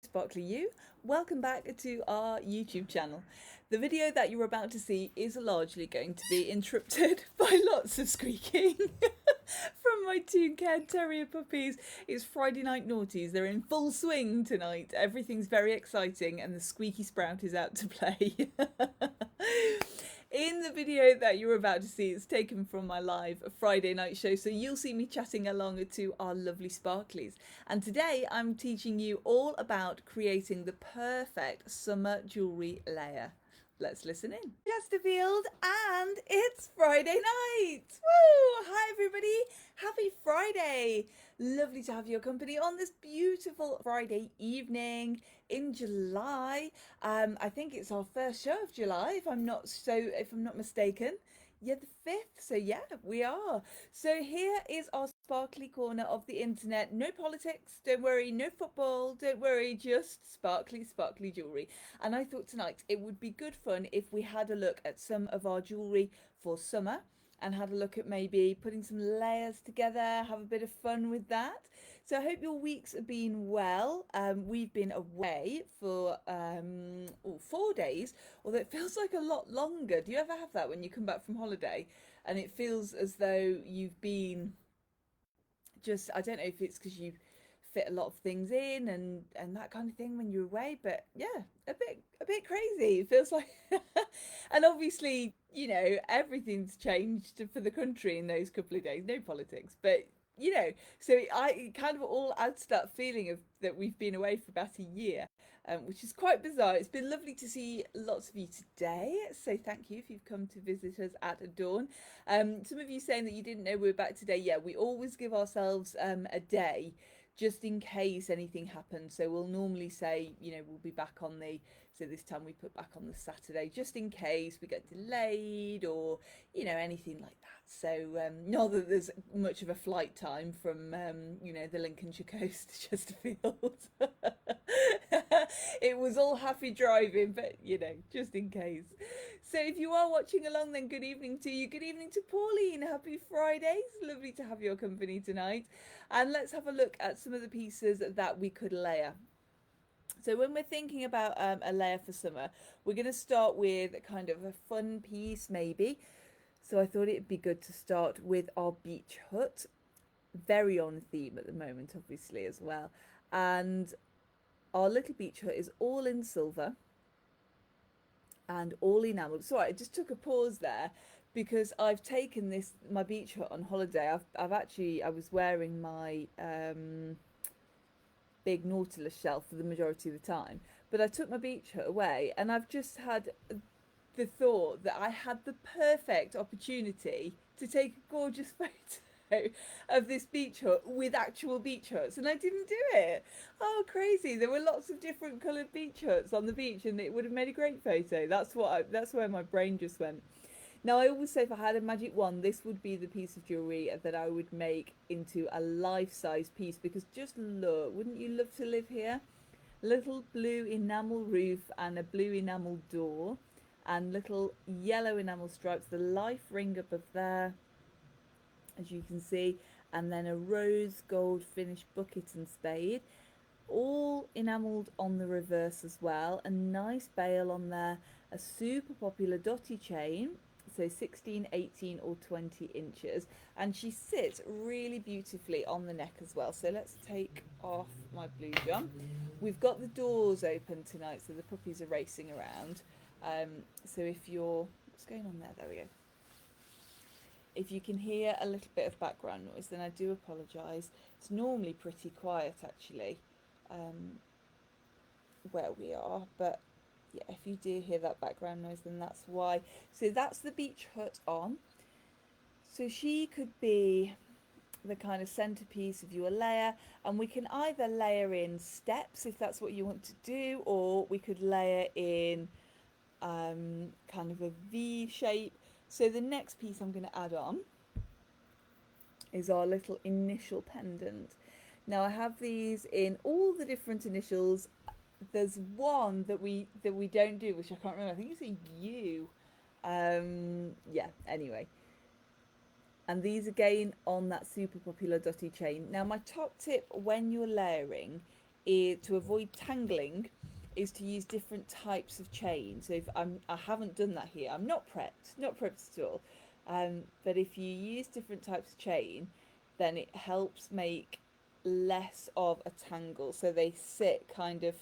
Sparkly You. Welcome back to our YouTube channel. The video that you're about to see is largely going to be interrupted by lots of squeaking from my two Cairn Terrier puppies. It's Friday night naughties. They're in full swing tonight. Everything's very exciting and the squeaky sprout is out to play. In the video that you're about to see, it's taken from my live Friday night show, so you'll see me chatting along to our lovely sparklies. And today I'm teaching you all about creating the perfect summer jewellery layer. Let's listen in. Chesterfield, and it's Friday night. Woo! Hi everybody, happy Friday. Lovely to have your company on this beautiful Friday evening in July. I think it's our first show of July, if I'm not mistaken. Yeah, the 5th. So yeah, we are. So here is our sparkly corner of the internet. No politics, don't worry, no football, don't worry, just sparkly jewellery. And I thought tonight it would be good fun if we had a look at some of our jewellery for summer and had a look at maybe putting some layers together, have a bit of fun with that. So I hope your weeks have been well. We've been away for 4 days, although it feels like a lot longer. Do you ever have that when you come back from holiday and it feels as though you've been just, I don't know if it's because you fit a lot of things in and that kind of thing when you're away, but yeah, a bit crazy. It feels like and obviously, you know, everything's changed for the country in those couple of days. No politics, but you know, so it kind of all adds to that feeling of that we've been away for about a year, which is quite bizarre. It's been lovely to see lots of you today, so thank you if you've come to visit us at Adorn. Some of you saying that you didn't know we were back today. Yeah, we always give ourselves a day just in case anything happens. So we'll normally say, you know, we'll be back on the, so this time we put back on the Saturday, just in case we get delayed or, you know, anything like that. So not that there's much of a flight time from, you know, the Lincolnshire coast to Chesterfield. It was all happy driving, but, you know, just in case. So if you are watching along, then good evening to you. Good evening to Pauline. Happy Friday. It's lovely to have your company tonight. And let's have a look at some of the pieces that we could layer. So when we're thinking about a layer for summer, we're going to start with kind of a fun piece maybe. So I thought it'd be good to start with our beach hut. Very on theme at the moment, obviously, as well. And our little beach hut is all in silver and all enamelled. Sorry, I just took a pause there because I've taken my beach hut on holiday. I was wearing my big Nautilus shell for the majority of the time, but I took my beach hut away and I've just had the thought that I had the perfect opportunity to take a gorgeous photo of this beach hut with actual beach huts, and I didn't do it. Oh, crazy. There were lots of different coloured beach huts on the beach and it would have made a great photo. That's where my brain just went. Now, I always say if I had a magic wand, this would be the piece of jewellery that I would make into a life-size piece, because just look, wouldn't you love to live here? Little blue enamel roof and a blue enamel door and little yellow enamel stripes, the life ring above there, as you can see, and then a rose gold finished bucket and spade, all enamelled on the reverse as well, a nice bail on there, a super popular dotty chain, so 16, 18 or 20 inches, and she sits really beautifully on the neck as well. So let's take off my blue jump. We've got the doors open tonight, so the puppies are racing around. So if you're, what's going on there? There we go. If you can hear a little bit of background noise, then I do apologise. It's normally pretty quiet actually, where we are, but yeah, if you do hear that background noise, then that's why. So that's the beach hut on. So she could be the kind of centerpiece of your layer, and we can either layer in steps if that's what you want to do, or we could layer in kind of a V shape. So the next piece I'm going to add on is our little initial pendant. Now I have these in all the different initials. There's one that we don't do, which I can't remember. I think it's a U. Yeah, anyway. And these again on that super popular dotty chain. Now my top tip when you're layering to avoid tangling is to use different types of chain. So if I haven't done that here, I'm not prepped at all. But if you use different types of chain, then it helps make less of a tangle. So they sit kind of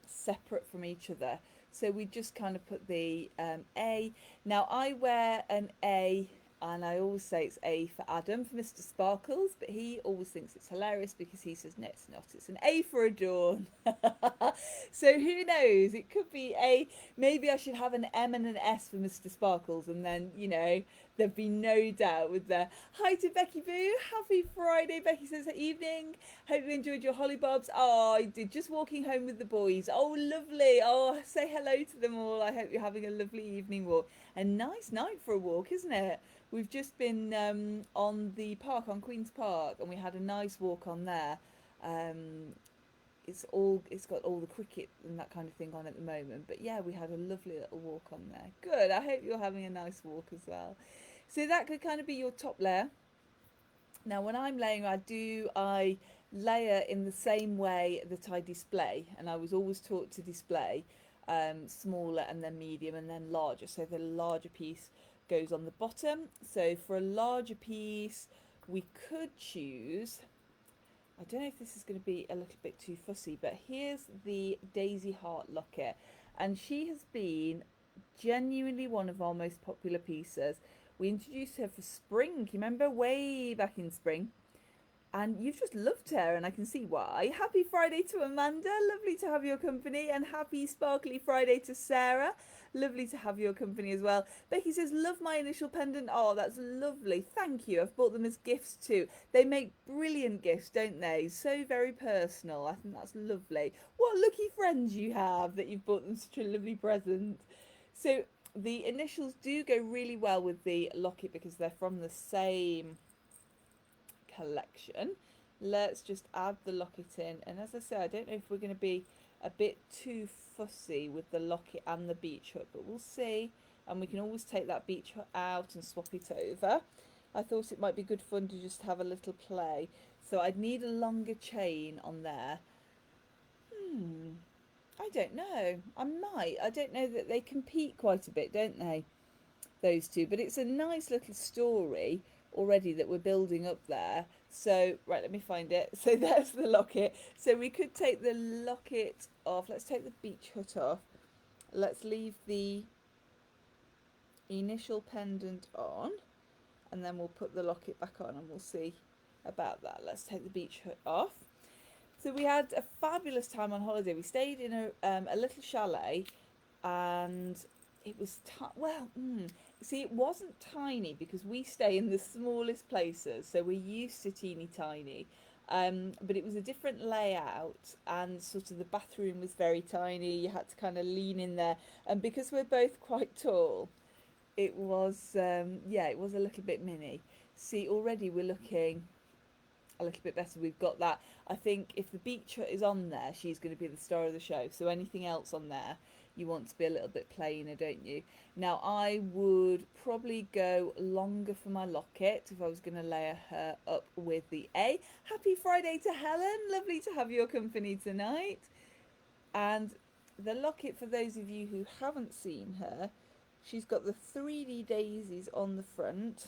separate from each other. So we just kind of put the A. Now I wear an A, and I always say it's A for Adam, for Mr. Sparkles, but he always thinks it's hilarious because he says, no, it's not. It's an A for Adorn. So who knows? It could be A. Maybe I should have an M and an S for Mr. Sparkles, and then, you know, there'd be no doubt with the hi to Becky Boo. Happy Friday. Becky says, evening. Hope you enjoyed your holly bobs. Oh, I did. Just walking home with the boys. Oh, lovely. Oh, say hello to them all. I hope you're having a lovely evening walk. A nice night for a walk, isn't it? We've just been on the park, on Queen's Park, and we had a nice walk on there. It's got all the cricket and that kind of thing on at the moment. But yeah, we had a lovely little walk on there. Good. I hope you're having a nice walk as well. So that could kind of be your top layer. Now when I'm layering, I layer in the same way that I display, and I was always taught to display smaller and then medium and then larger. So the larger piece goes on the bottom. So for a larger piece, we could choose, I don't know if this is going to be a little bit too fussy, but here's the Daisy Heart Locket, and she has been genuinely one of our most popular pieces. We introduced her for spring, you remember, way back in spring, and you've just loved her, and I can see why. Happy Friday to Amanda, lovely to have your company, and happy sparkly Friday to Sarah, lovely to have your company as well. Becky says, love my initial pendant. Oh, that's lovely, thank you. I've bought them as gifts too. They make brilliant gifts, don't they? So very personal. I think that's lovely. What lucky friends you have that you've bought them such a lovely present. So the initials do go really well with the locket because they're from the same collection. Let's just add the locket in, and as I said, I don't know if we're going to be a bit too fussy with the locket and the beach hook, but we'll see. And we can always take that beach hook out and swap it over. I thought it might be good fun to just have a little play. So I'd need a longer chain on there. I don't know. I don't know, that they compete quite a bit, don't they, those two? But it's a nice little story already that we're building up there. So right, let me find it. So there's the locket. So we could take the locket off. Let's take the beach hook off. Let's leave the initial pendant on, and then we'll put the locket back on, and we'll see about that. Let's take the beach hook off. So we had a fabulous time on holiday. We stayed in a little chalet, and it was see, it wasn't tiny because we stay in the smallest places, so we're used to teeny tiny, but it was a different layout, and sort of the bathroom was very tiny. You had to kind of lean in there, and because we're both quite tall, it was it was a little bit mini. See, already we're looking a little bit better. We've got that. I think if the beach hut is on there, she's going to be the star of the show. So anything else on there, you want to be a little bit plainer, don't you? Now I would probably go longer for my locket if I was going to layer her up with the A. Happy Friday to Helen, lovely to have your company tonight. And the locket, for those of you who haven't seen her, she's got the 3D daisies on the front,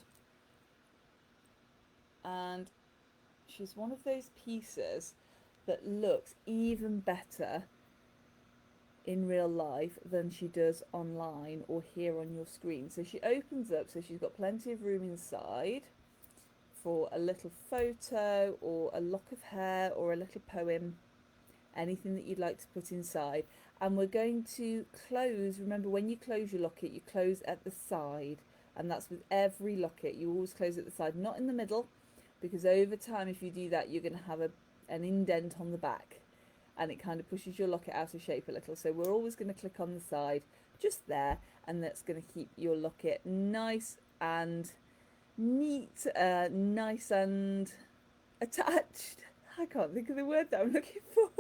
and she's one of those pieces that looks even better in real life than she does online or here on your screen. So she opens up, so she's got plenty of room inside for a little photo or a lock of hair or a little poem, anything that you'd like to put inside. And we're going to close, remember when you close your locket, you close at the side, and that's with every locket. You always close at the side, not in the middle, because over time if you do that, you're going to have an indent on the back, and it kind of pushes your locket out of shape a little. So we're always going to click on the side just there, and that's going to keep your locket nice and neat, nice and attached. I can't think of the word that I'm looking for,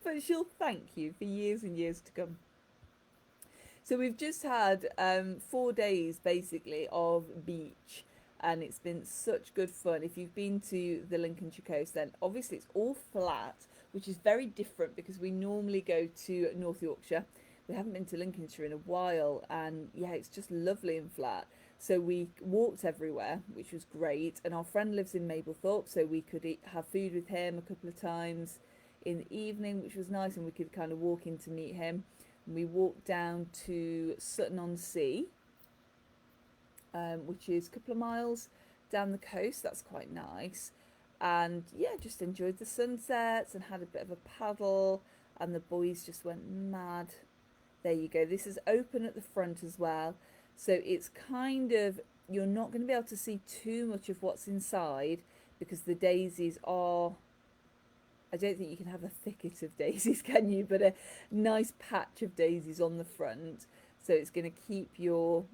but she'll thank you for years and years to come. So we've just had 4 days basically of beach, and it's been such good fun. If you've been to the Lincolnshire coast, then obviously it's all flat. which is very different because we normally go to North Yorkshire. We haven't been to Lincolnshire in a while, and yeah, it's just lovely and flat. So we walked everywhere, which was great. And our friend lives in Mablethorpe, so we could have food with him a couple of times in the evening, which was nice, and we could kind of walk in to meet him. And we walked down to Sutton-on-Sea, which is a couple of miles down the coast. That's quite nice. And yeah, just enjoyed the sunsets and had a bit of a paddle, and the boys just went mad. There you go. This is open at the front as well. So it's kind of, you're not going to be able to see too much of what's inside because the daisies are, I don't think you can have a thicket of daisies, can you? But a nice patch of daisies on the front. So it's going to keep your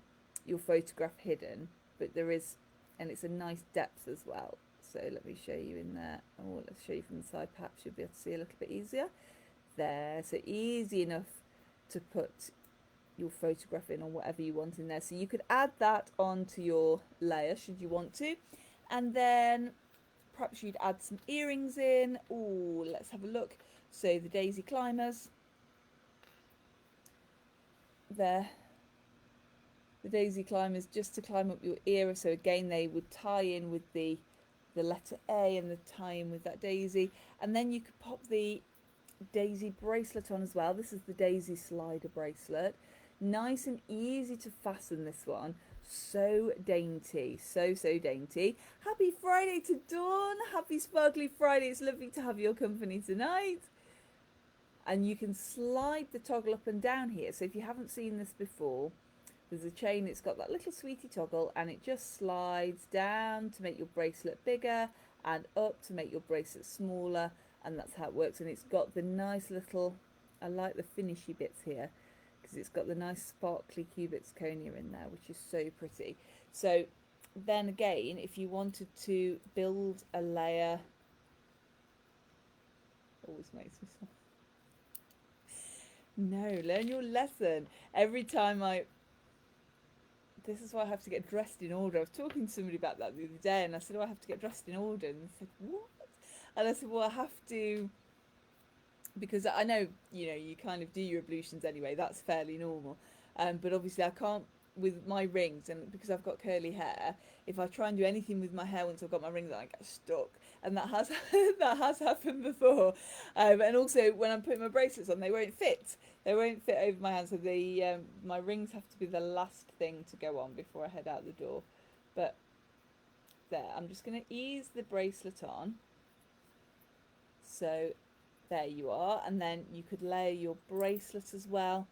photograph hidden. But there is, and it's a nice depth as well. So let me show you in there. Oh, let's show you from the side. Perhaps you'll be able to see a little bit easier. There. So easy enough to put your photograph in or whatever you want in there. So you could add that onto your layer should you want to. And then perhaps you'd add some earrings in. Oh, let's have a look. So the daisy climbers. There. The daisy climbers just to climb up your ear. So again, they would tie in with the letter A and the tie in with that daisy. And then you could pop the daisy bracelet on as well. This is the daisy slider bracelet. Nice and easy to fasten, this one. So dainty, so dainty. Happy Friday to Dawn. Happy sparkly Friday. It's lovely to have your company tonight. And you can slide the toggle up and down here. So if you haven't seen this before, there's a chain, it's got that little sweetie toggle, and it just slides down to make your bracelet bigger and up to make your bracelet smaller. And that's how it works. And it's got the nice little, I like the finishy bits here because it's got the nice sparkly cubic zirconia in there, which is so pretty. So then again, if you wanted to build a layer, always makes me smile. No, learn your lesson. Every time this is why I have to get dressed in order. I was talking to somebody about that the other day, and I said, oh, I have to get dressed in order. And they said, what? And I said, well, I have to, because I know, you kind of do your ablutions anyway. That's fairly normal. But obviously I can't with my rings, and because I've got curly hair, if I try and do anything with my hair once I've got my rings on, I get stuck. And that has that has happened before. And also when I'm putting my bracelets on, they won't fit. They won't fit over my hands. So my rings have to be the last thing to go on before I head out the door. But there, I'm just going to ease the bracelet on. So there you are, and then you could layer your bracelet as well.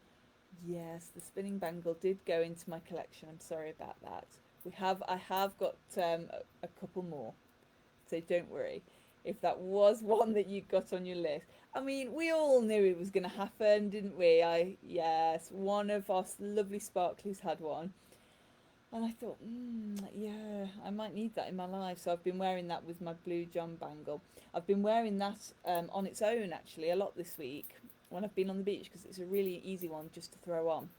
Yes, the spinning bangle did go into my collection. I'm sorry about that. I have got a couple more, so don't worry if that was one that you got on your list. I mean, we all knew it was going to happen, didn't we? Yes, one of our lovely sparklies had one. And I thought, yeah, I might need that in my life. So I've been wearing that with my blue John bangle. I've been wearing that on its own, actually, a lot this week when I've been on the beach, because it's a really easy one just to throw on.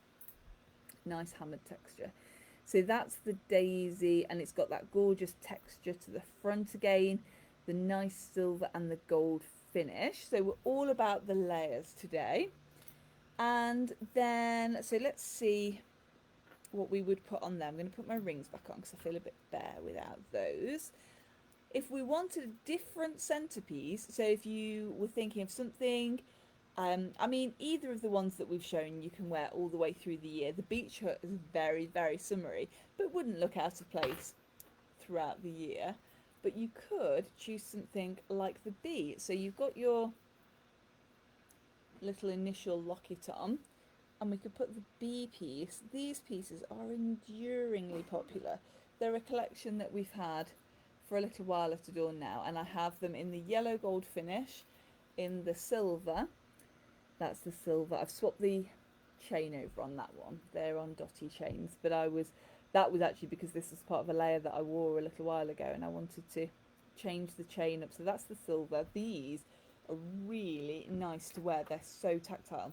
Nice hammered texture. So that's the daisy, and it's got that gorgeous texture to the front again, the nice silver and the gold finish. So we're all about the layers today. And then, so let's see what we would put on there. I'm going to put my rings back on because I feel a bit bare without those. If we wanted a different centerpiece, so if you were thinking of something, I mean, either of the ones that we've shown you can wear all the way through the year. The beach hut is very summery, but wouldn't look out of place throughout the year. But you could choose something like the bee. So you've got your little initial locket on, and we could put the bee piece. These pieces are enduringly popular. They're a collection that we've had for a little while at Adorn now, and I have them in the yellow gold finish, in the silver. That's the silver. I've swapped the chain over on that one. They're on dotty chains, but that was actually because this was part of a layer that I wore a little while ago, and I wanted to change the chain up. So that's the silver. These are really nice to wear. They're so tactile.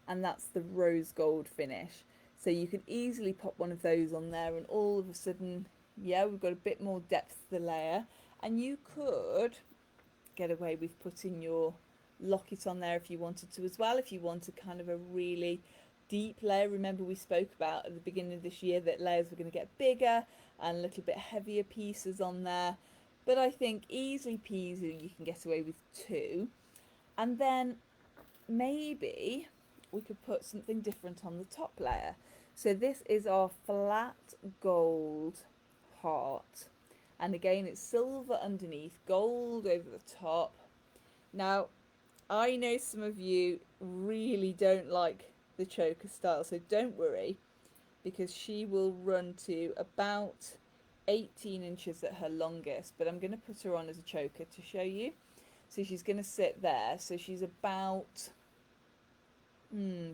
And that's the rose gold finish. So you can easily pop one of those on there, and all of a sudden, yeah, we've got a bit more depth to the layer. And you could get away with putting your locket on there if you wanted to as well. If you wanted kind of a really deep layer, remember we spoke about at the beginning of this year that layers were going to get bigger and a little bit heavier pieces on there. But I think easily peasy you can get away with 2. And then maybe we could put something different on the top layer. So this is our flat gold heart. And again, it's silver underneath, gold over the top. Now, I know some of you really don't like the choker style, so don't worry, because she will run to about 18 inches at her longest, but I'm going to put her on as a choker to show you. So she's going to sit there, so she's about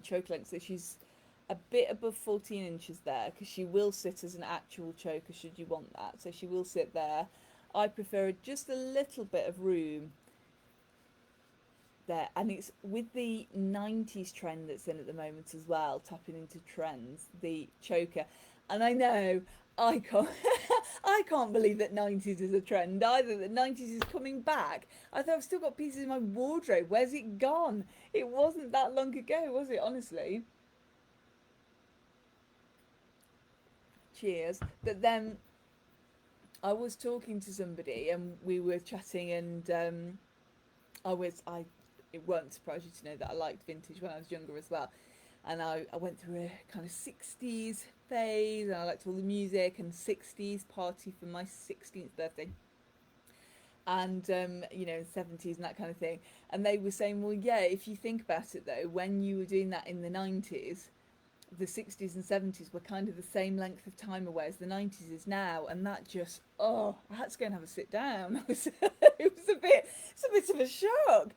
choke length, so she's a bit above 14 inches there, because she will sit as an actual choker should you want that. So she will sit there. I prefer just a little bit of room there, and it's with the 90s trend that's in at the moment as well, tapping into trends, the choker. And I know I can't I can't believe that 90s is a trend either, that 90s is coming back. I thought I've still got pieces in my wardrobe. Where's it gone? It wasn't that long ago, was it, honestly? Cheers. But then I was talking to somebody and we were chatting, and it won't surprise you to know that I liked vintage when I was younger as well. And I went through a kind of 60s phase, and I liked all the music and 60s party for my 16th birthday. And, 70s and that kind of thing. And they were saying, well, yeah, if you think about it though, when you were doing that in the 90s, the 60s and 70s were kind of the same length of time away as the 90s is now. And that just, I had to go and have a sit down. It's a bit of a shock.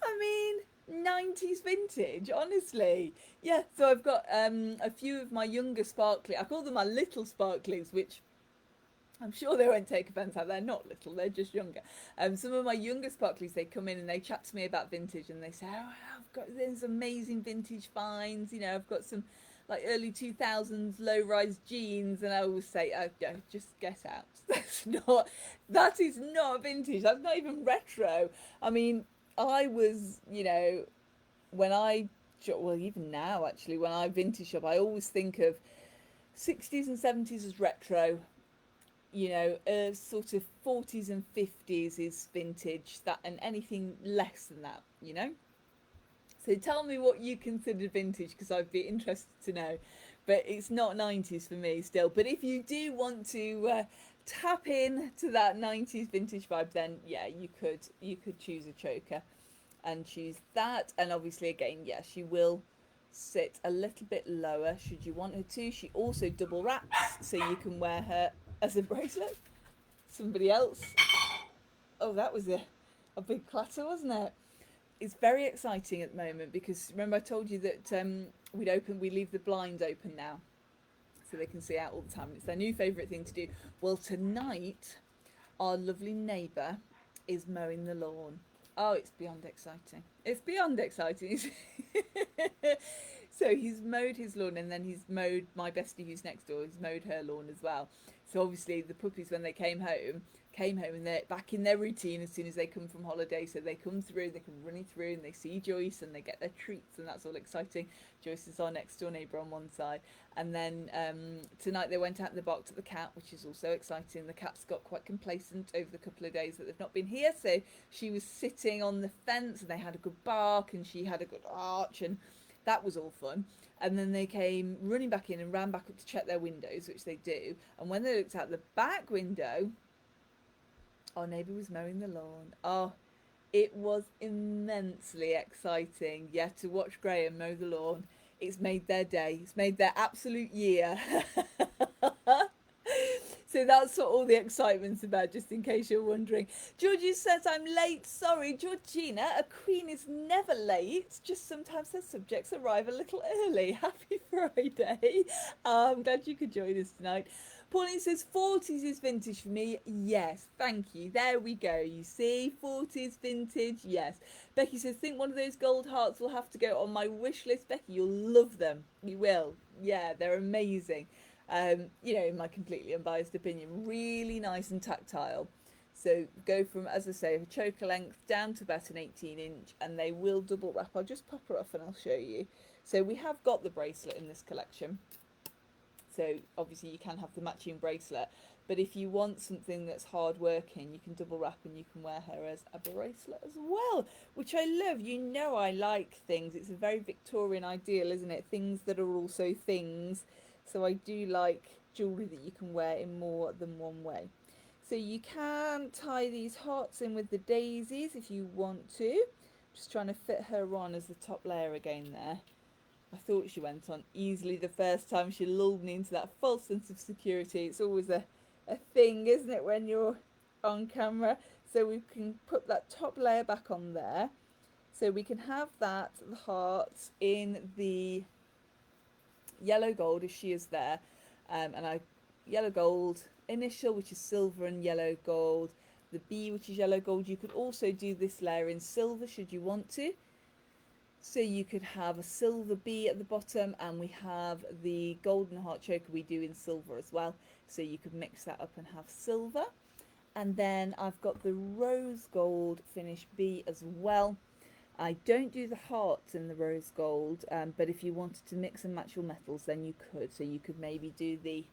I mean, 90s vintage, honestly. Yeah, so I've got a few of my younger sparkly, I call them my little sparklies, which I'm sure they won't take offence at. They're not little, they're just younger. Some of my younger sparklies, they come in and they chat to me about vintage, and they say, I've got these amazing vintage finds, I've got some like early 2000s low-rise jeans, and I always say, yeah, just get out. That is not vintage, that's not even retro. I mean, I was, even now actually, when I vintage shop, I always think of 60s and 70s as retro, sort of 40s and 50s is vintage, that, and anything less than that, So tell me what you consider vintage, because I'd be interested to know. But it's not 90s for me still. But if you do want to tap in to that 90s vintage vibe, then yeah, you could choose a choker and choose that. And obviously, again, yeah, she will sit a little bit lower should you want her to. She also double wraps, so you can wear her as a bracelet. Somebody else. Oh, that was a big clatter, wasn't it? It's very exciting at the moment, because remember I told you that we leave the blind open now, so they can see out all the time. It's their new favourite thing to do. Well, tonight our lovely neighbour is mowing the lawn. Oh, it's beyond exciting. It's beyond exciting. So he's mowed his lawn, and then he's mowed my bestie who's next door. He's mowed her lawn as well. So obviously the puppies, when they came home and they're back in their routine as soon as they come from holiday. So they come through, they come running through, and they see Joyce and they get their treats, and that's all exciting. Joyce is our next door neighbour on one side. And then tonight they went out in the box at the cat, which is also exciting. The cat's got quite complacent over the couple of days that they've not been here. So she was sitting on the fence, and they had a good bark, and she had a good arch, and that was all fun. And then they came running back in and ran back up to check their windows, which they do. And when they looked out the back window, our neighbour was mowing the lawn. Oh, it was immensely exciting. Yeah, to watch Graham mow the lawn. It's made their day. It's made their absolute year. So that's what all the excitement's about, just in case you're wondering. Georgie says, I'm late. Sorry, Georgina, a queen is never late. Just sometimes her subjects arrive a little early. Happy Friday. I'm glad you could join us tonight. Pauline says, 40s is vintage for me. Yes, thank you. There we go. You see, 40s vintage. Yes. Becky says, think one of those gold hearts will have to go on my wish list. Becky, you'll love them. You will. Yeah, they're amazing. In my completely unbiased opinion, really nice and tactile. So go from, as I say, a choker length down to about an 18-inch, and they will double wrap. I'll just pop her off and I'll show you. So we have got the bracelet in this collection. So obviously you can have the matching bracelet, but if you want something that's hard working, you can double wrap and you can wear her as a bracelet as well, which I love. You know, I like things. It's a very Victorian ideal, isn't it? Things that are also things. So I do like jewellery that you can wear in more than one way. So you can tie these hearts in with the daisies if you want to. Just trying to fit her on as the top layer again there. I thought she went on easily the first time. She lulled me into that false sense of security. It's always a thing, isn't it, when you're on camera? So we can put that top layer back on there. So we can have that, the hearts, in the yellow gold as she is there. And I yellow gold initial, which is silver and yellow gold. The bee, which is yellow gold. You could also do this layer in silver should you want to. So you could have a silver bee at the bottom, and we have the golden heart choker we do in silver as well. So you could mix that up and have silver. And then I've got the rose gold finished bee as well. I don't do the hearts in the rose gold, but if you wanted to mix and match your metals, then you could. So you could maybe do the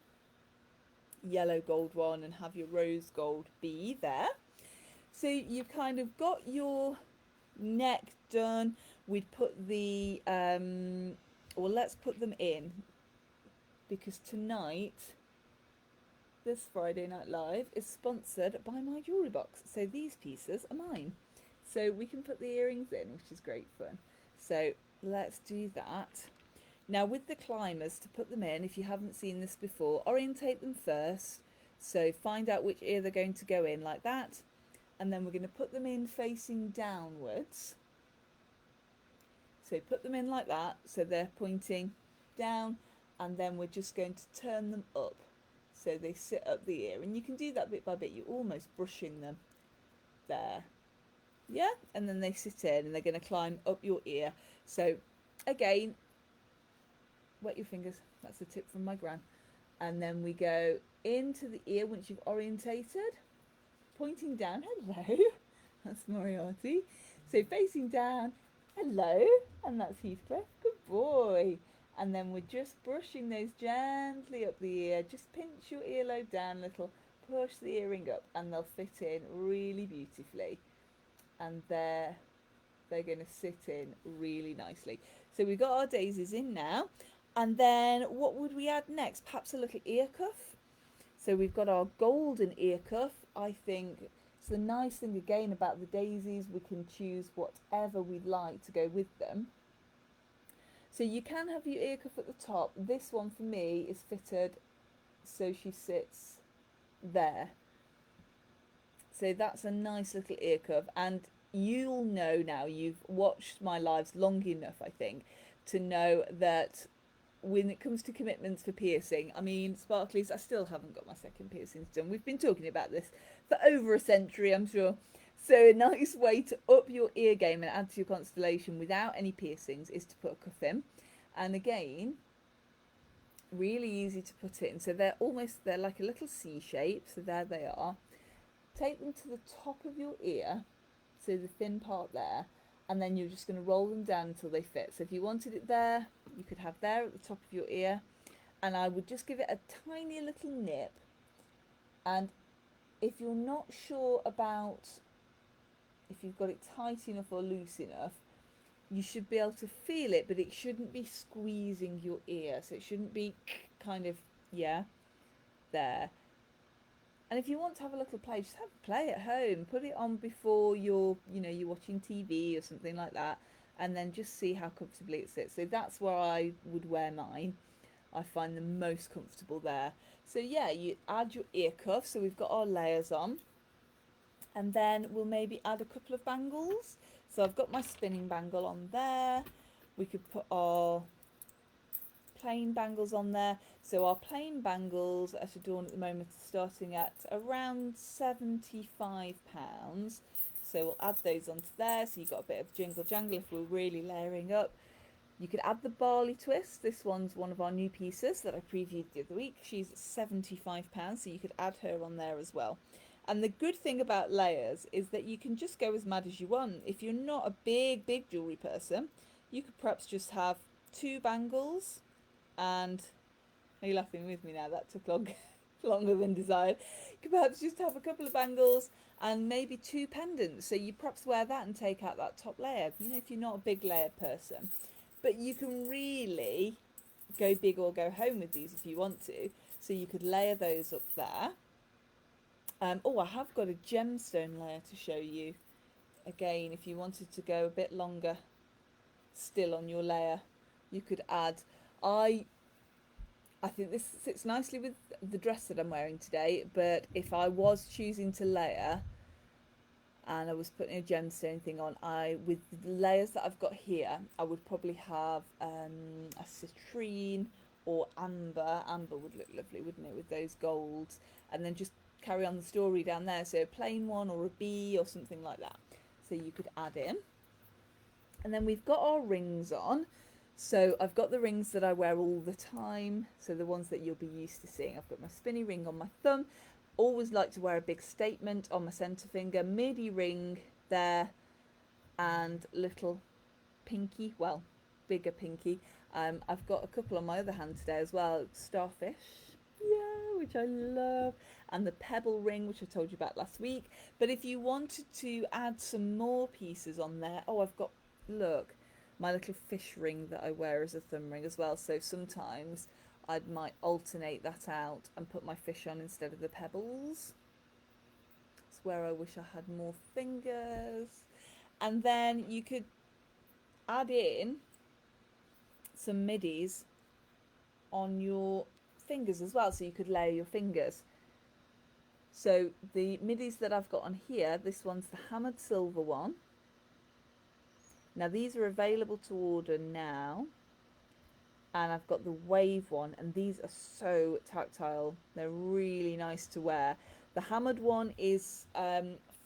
yellow gold one and have your rose gold bee there. So you've kind of got your neck done. We'd put the well, let's put them in, because tonight, this Friday Night Live is sponsored by my jewellery box. So these pieces are mine. So we can put the earrings in, which is great fun. So let's do that. Now with the climbers, to put them in, if you haven't seen this before, orientate them first. So find out which ear they're going to go in, like that. And then we're going to put them in facing downwards. So put them in like that, so they're pointing down, and then we're just going to turn them up so they sit up the ear. And you can do that bit by bit. You're almost brushing them there. Yeah, and then they sit in and they're going to climb up your ear. So again, wet your fingers. That's a tip from my gran. And then we go into the ear once you've orientated, pointing down. Hello, that's Moriarty. So facing down. Hello, and that's Heathcliff. Good boy. And then we're just brushing those gently up the ear. Just pinch your earlobe down a little, push the earring up, and they'll fit in really beautifully. And they're going to sit in really nicely. So we've got our daisies in now. And then what would we add next? Perhaps a little ear cuff. So we've got our golden ear cuff. I think it's the nice thing again about the daisies, we can choose whatever we'd like to go with them. So you can have your ear cuff at the top. This one for me is fitted so she sits there. So that's a nice little ear cuff, and you'll know now, you've watched my lives long enough, I think, to know that when it comes to commitments for piercing, I mean, sparklies, I still haven't got my second piercings done. We've been talking about this for over a century, I'm sure. So a nice way to up your ear game and add to your constellation without any piercings is to put a cuff in. And again, really easy to put in. So they're like a little C shape. So there they are. Take them to the top of your ear, so the thin part there, and then you're just going to roll them down until they fit. So if you wanted it there, you could have there at the top of your ear, and I would just give it a tiny little nip. And if you're not sure about if you've got it tight enough or loose enough, you should be able to feel it, but it shouldn't be squeezing your ear. So it shouldn't be kind of, yeah, there. And if you want to have a little play, just have a play at home. Put it on before you're watching TV or something like that, and then just see how comfortably it sits. So that's where I would wear mine. I find them most comfortable there. So yeah, you add your ear cuff. So we've got our layers on, and then we'll maybe add a couple of bangles. So I've got my spinning bangle on there. We could put our plain bangles on there. So our plain bangles at Adorn at the moment are starting at around £75. So we'll add those onto there. So you've got a bit of jingle jangle if we're really layering up. You could add the barley twist. This one's one of our new pieces that I previewed the other week. She's £75, so you could add her on there as well. And the good thing about layers is that you can just go as mad as you want. If you're not a big jewellery person, you could perhaps just have 2 bangles and, are you laughing with me now? That took longer than desired. You could perhaps just have a couple of bangles and maybe 2 pendants. So you perhaps wear that and take out that top layer, you know, if you're not a big layer person. But you can really go big or go home with these if you want to. So you could layer those up there. Oh, I have got a gemstone layer to show you. Again, if you wanted to go a bit longer still on your layer, you could add. I think this sits nicely with the dress that I'm wearing today, but if I was choosing to layer and I was putting a gemstone thing on, with the layers that I've got here, I would probably have a citrine or amber. Amber would look lovely, wouldn't it, with those golds, and then just carry on the story down there. So a plain one or a bee or something like that. So you could add in. And then we've got our rings on. So I've got the rings that I wear all the time. So the ones that you'll be used to seeing. I've got my spinny ring on my thumb. Always like to wear a big statement on my centre finger. Midi ring there. And little pinky, well, bigger pinky. I've got a couple on my other hand today as well. Starfish, yeah, which I love. And the pebble ring, which I told you about last week. But if you wanted to add some more pieces on there, oh, I've got, look, my little fish ring that I wear as a thumb ring as well. So sometimes I might alternate that out and put my fish on instead of the pebbles. It's where I wish I had more fingers. And then you could add in some middies on your fingers as well, so you could layer your fingers. So the middies that I've got on here, this one's the hammered silver one. Now these are available to order now, and I've got the wave one, and these are so tactile. They're really nice to wear. The hammered one is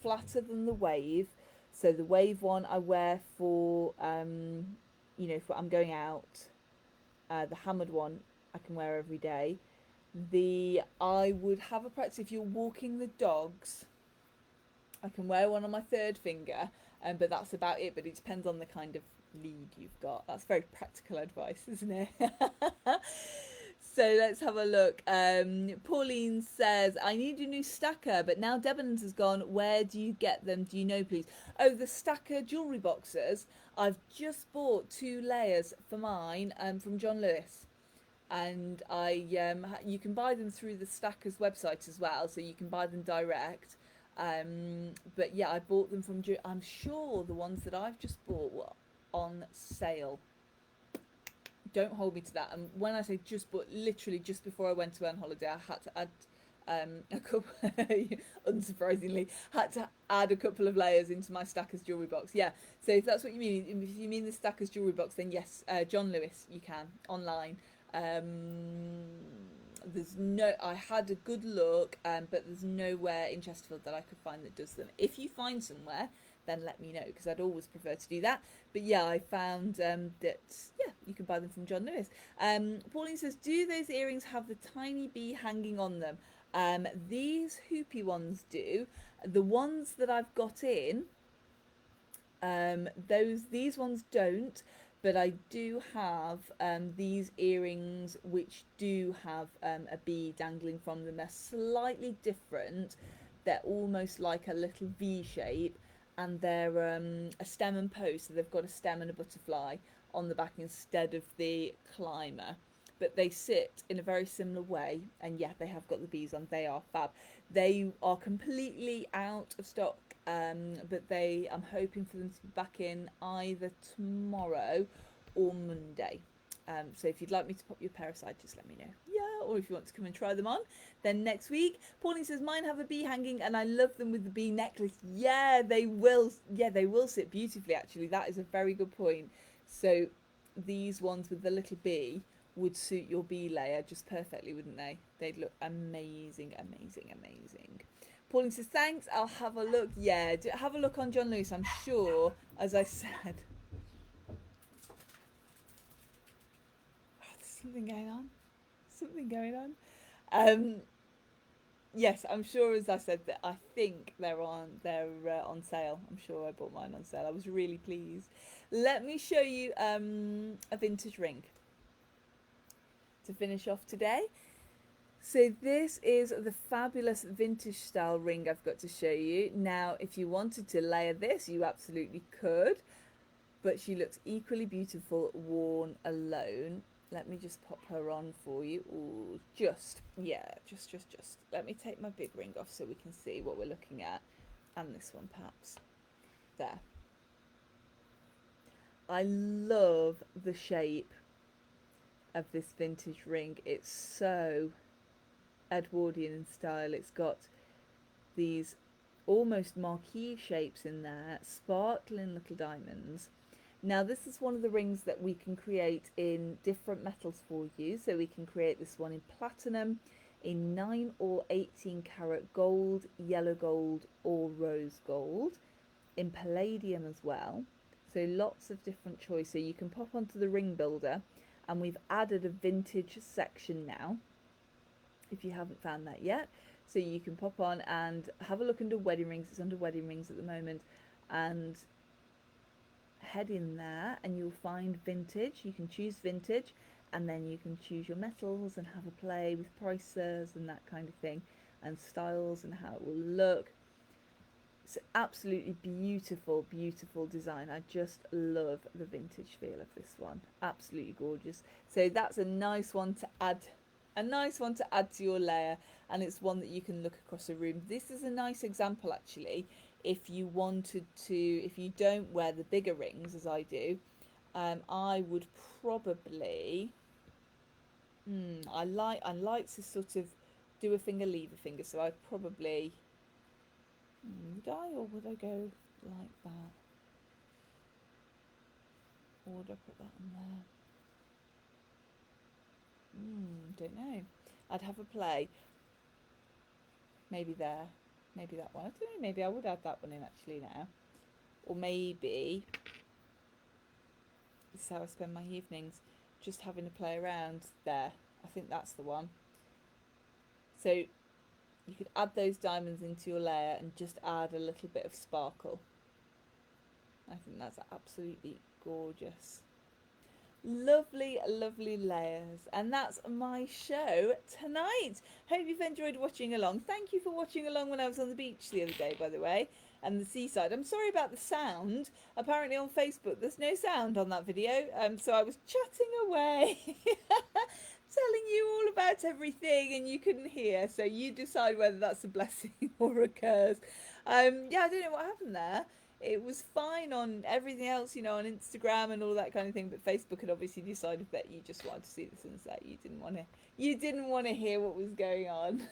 flatter than the wave. So the wave one I wear for, you know, for I'm going out. The hammered one I can wear every day. I would have a practice if you're walking the dogs. I can wear one on my 3rd finger, but that's about it. But it depends on the kind of lead you've got. That's very practical advice, isn't it? So let's have a look. Pauline says, I need a new stacker, but now Debenhams has gone. Where do you get them? Do you know, please? Oh, the stacker jewellery boxes. I've just bought 2 layers for mine from John Lewis. And you can buy them through the Stackers website as well, so you can buy them direct. But yeah, I bought them from, I'm sure the ones that I've just bought were on sale. Don't hold me to that. And when I say just bought, literally just before I went to on holiday, I had to add a couple, unsurprisingly, had to add a couple of layers into my Stackers jewellery box. Yeah, so if that's what you mean, if you mean the Stackers jewellery box, then yes, John Lewis, you can, online. There's no, I had a good look, but there's nowhere in Chesterfield that I could find that does them. If you find somewhere, then let me know, because I'd always prefer to do that. But yeah, I found that, yeah, you can buy them from John Lewis. Pauline says, do those earrings have the tiny bee hanging on them? These hoopy ones do. The ones that I've got in, these ones don't. But I do have these earrings which do have a bee dangling from them. They're slightly different. They're almost like a little V shape, and they're a stem and post. So they've got a stem and a butterfly on the back instead of the climber. But they sit in a very similar way, and yeah, they have got the bees on. They are fab. They are completely out of stock. But I'm hoping for them to be back in either tomorrow or Monday. So if you'd like me to pop your pair aside, just let me know. Yeah, or if you want to come and try them on, then next week. Pauline says, mine have a bee hanging and I love them with the bee necklace. Yeah, they will. Yeah, they will sit beautifully, actually. That is a very good point. So these ones with the little bee would suit your bee layer just perfectly, wouldn't they? They'd look amazing, amazing, amazing. Pauline says, thanks, I'll have a look. Yeah, have a look on John Lewis, I'm sure, as I said. Oh, there's something going on. Something going on. Yes, I'm sure. As I said, that I think they're on sale. I'm sure I bought mine on sale. I was really pleased. Let me show you a vintage ring to finish off today. So this is the fabulous vintage style ring I've got to show you. Now, if you wanted to layer this, you absolutely could, but she looks equally beautiful worn alone. Let me just pop her on for you. Ooh, just. Let me take my big ring off so we can see what we're looking at. And this one perhaps. There. I love the shape of this vintage ring. It's so Edwardian in style. It's got these almost marquee shapes in there, sparkling little diamonds. Now this is one of the rings that we can create in different metals for you. So we can create this one in platinum, in 9 or 18 karat gold, yellow gold or rose gold, in palladium as well. So lots of different choice. So you can pop onto the ring builder, and we've added a vintage section now, if you haven't found that yet. So you can pop on and have a look under wedding rings. It's under wedding rings at the moment, and head in there and you'll find vintage. You can choose vintage, and then you can choose your metals and have a play with prices and that kind of thing, and styles and how it will look. It's absolutely beautiful, beautiful design. I just love the vintage feel of this one. Absolutely gorgeous. So that's a nice one to add. A nice one to add to your layer, and it's one that you can look across a room. This is a nice example actually. If you wanted to, if you don't wear the bigger rings as I do, I would probably. I like to sort of do a finger, leave a finger. So I'd probably. Would I, or would I go like that? Or would I put that on there? Don't know. I'd have a play. Maybe there. Maybe that one. I don't know. Maybe I would add that one in actually now. Or maybe this is how I spend my evenings, just having to play around there. I think that's the one. So you could add those diamonds into your layer and just add a little bit of sparkle. I think that's absolutely gorgeous. Lovely, lovely layers. And that's my show tonight. Hope you've enjoyed watching along. Thank you for watching along when I was on the beach the other day, by the way, and the seaside. I'm sorry about the sound. Apparently on Facebook there's no sound on that video, so I was chatting away telling you all about everything and you couldn't hear, so you decide whether that's a blessing or a curse. Yeah, I don't know what happened there. It was fine on everything else, you know, on Instagram and all that kind of thing, but Facebook had obviously decided that you just wanted to see the sunset. You didn't want to hear what was going on.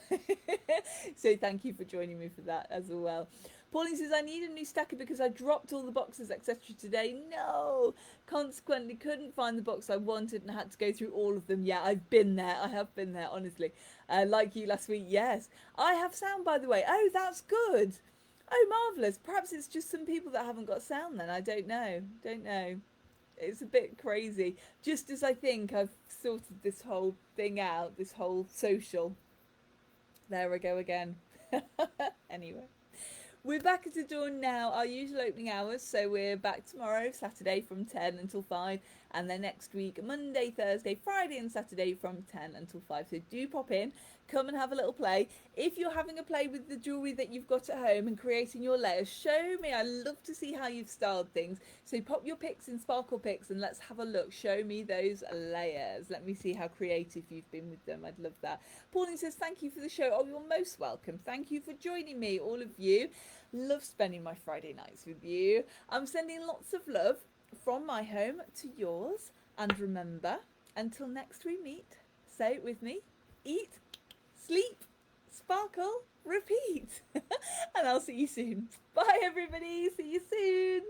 So thank you for joining me for that as well. Pauline says, I need a new stacker because I dropped all the boxes, etc. today. No! Consequently, couldn't find the box I wanted and had to go through all of them. Yeah, I've been there. I have been there, honestly. Like you last week, yes. I have sound, by the way. Oh, that's good. Oh, marvellous. Perhaps it's just some people that haven't got sound then. I don't know. Don't know. It's a bit crazy. Just as I think I've sorted this whole thing out, this whole social. There I go again. Anyway. We're back at Adorn now, our usual opening hours, so we're back tomorrow, Saturday from 10 until 5, and then next week, Monday, Thursday, Friday and Saturday from 10 until 5. So do pop in, come and have a little play. If you're having a play with the jewellery that you've got at home and creating your layers, show me. I love to see how you've styled things. So pop your pics in Sparkle Pics and let's have a look. Show me those layers. Let me see how creative you've been with them. I'd love that. Pauline says, thank you for the show. Oh, you're most welcome. Thank you for joining me, all of you. Love spending my Friday nights with you. I'm sending lots of love from my home to yours. And remember, until next we meet, say it with me, eat, sleep, sparkle, repeat. And I'll see you soon. Bye everybody. See you soon.